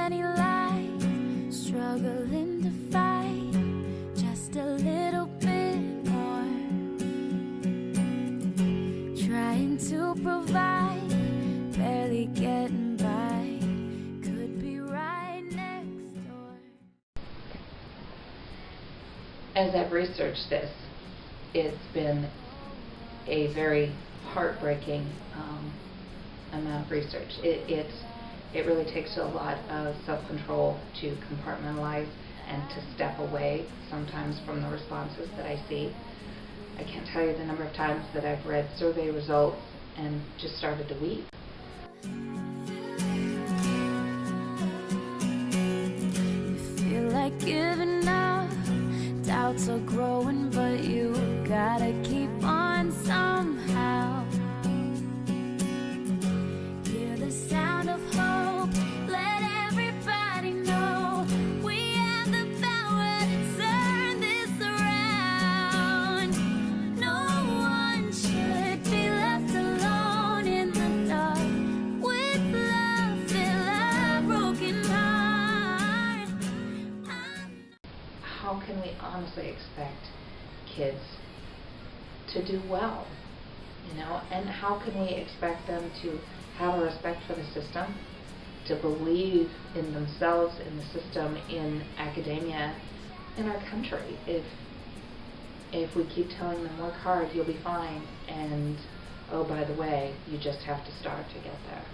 many lies, struggling to fight just a little bit more, trying to provide, barely getting by, could be right next door. As I've researched this, it's been a very heartbreaking amount of research. It really takes a lot of self-control to compartmentalize and to step away sometimes from the responses that I see. I can't tell you the number of times that I've read survey results and just started to weep. You feel like giving up, doubts are growing, but you gotta keep on somehow. Hear the sound of hope, let everybody know we have the power to turn this around. No one should be left alone in the dark. With love, fill a broken heart. How can we honestly expect kids to do well, and how can we expect them to have a respect for the system, to believe in themselves, in the system, in academia, in our country, if we keep telling them, work hard, you'll be fine, and oh, by the way, you just have to start to get there.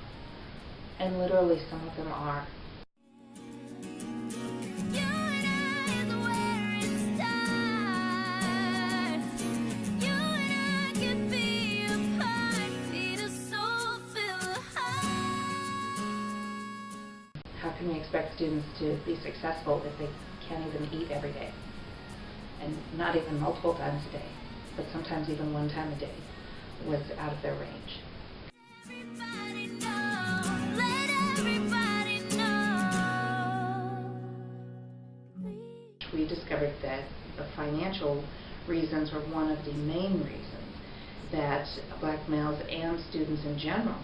And literally some of them are. How can we expect students to be successful if they can't even eat every day? And not even multiple times a day, but sometimes even one time a day was out of their range. We discovered that the financial reasons were one of the main reasons that black males and students in general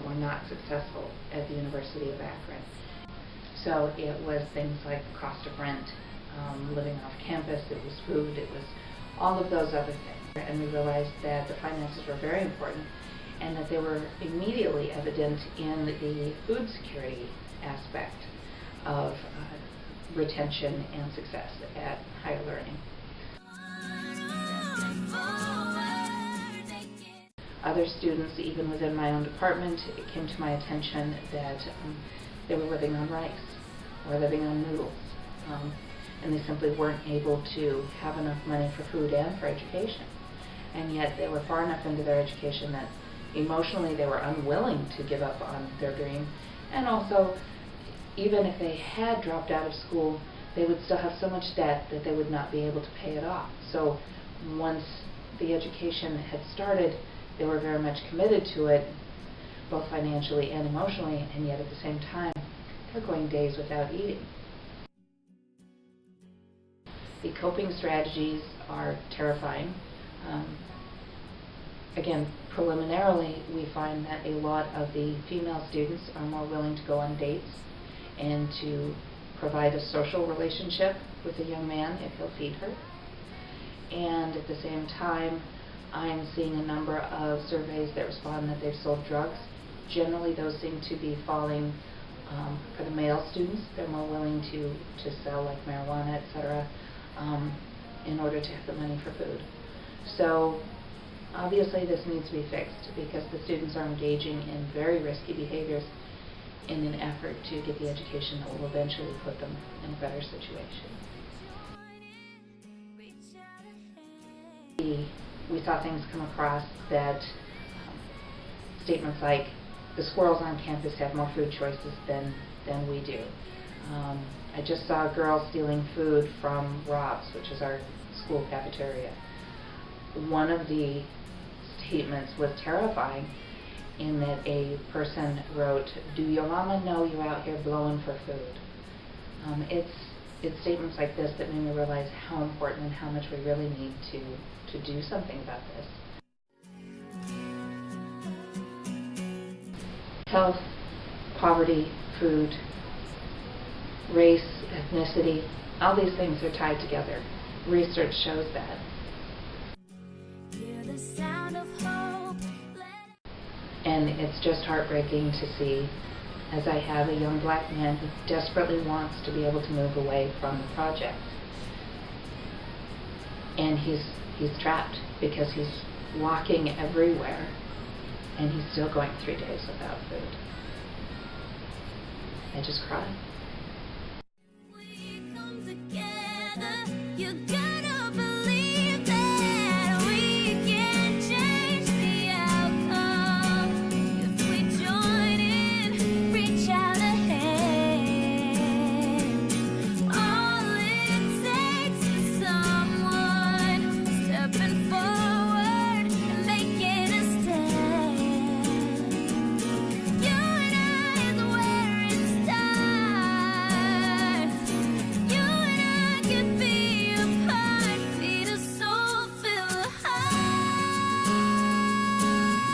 were not successful at the University of Akron. So it was things like the cost of rent, living off campus, it was food, it was all of those other things. And we realized that the finances were very important and that they were immediately evident in the food security aspect of retention and success at higher learning. Other students, even within my own department, it came to my attention that they were living on rice or living on noodles, and they simply weren't able to have enough money for food and for education. And yet they were far enough into their education that emotionally they were unwilling to give up on their dream, and also even if they had dropped out of school, they would still have so much debt that they would not be able to pay it off. So once the education had started, they were very much committed to it, both financially and emotionally, and yet at the same time, they're going days without eating. The coping strategies are terrifying. Again, preliminarily, we find that a lot of the female students are more willing to go on dates and to provide a social relationship with a young man if he'll feed her. And at the same time, I'm seeing a number of surveys that respond that they've sold drugs. Generally, those seem to be falling for the male students. They're more willing to sell like marijuana, etc., in order to have the money for food. So obviously this needs to be fixed because the students are engaging in very risky behaviors in an effort to get the education that will eventually put them in a better situation. We saw things come across that statements like, the squirrels on campus have more food choices than we do. I just saw a girl stealing food from Rob's, which is our school cafeteria. One of the statements was terrifying in that a person wrote, "Do your mama know you're out here blowing for food?" It's statements like this that made me realize how important and how much we really need to do something about this. Health, poverty, food, race, ethnicity, all these things are tied together. Research shows that. Hear the sound of hope. And it's just heartbreaking to see, as I have a young black man who desperately wants to be able to move away from the project. And he's trapped because he's walking everywhere and he's still going 3 days without food. I just cry. We come together, you gotta believe that we can change the outcome. If we join in, reach out a hand. All it takes is someone stepping forward and making a stand. You and I is where it starts. You and I can be a part, feed a soul, fill a heart.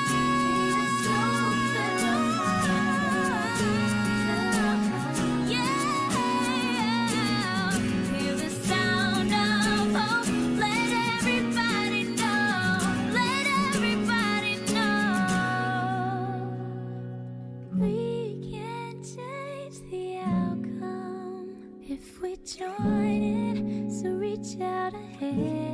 Feed a soul, fill a heart. Yeah. Hear the sound of hope. Let everybody know. Let everybody know. We can change the outcome if we join in. So reach out a hand.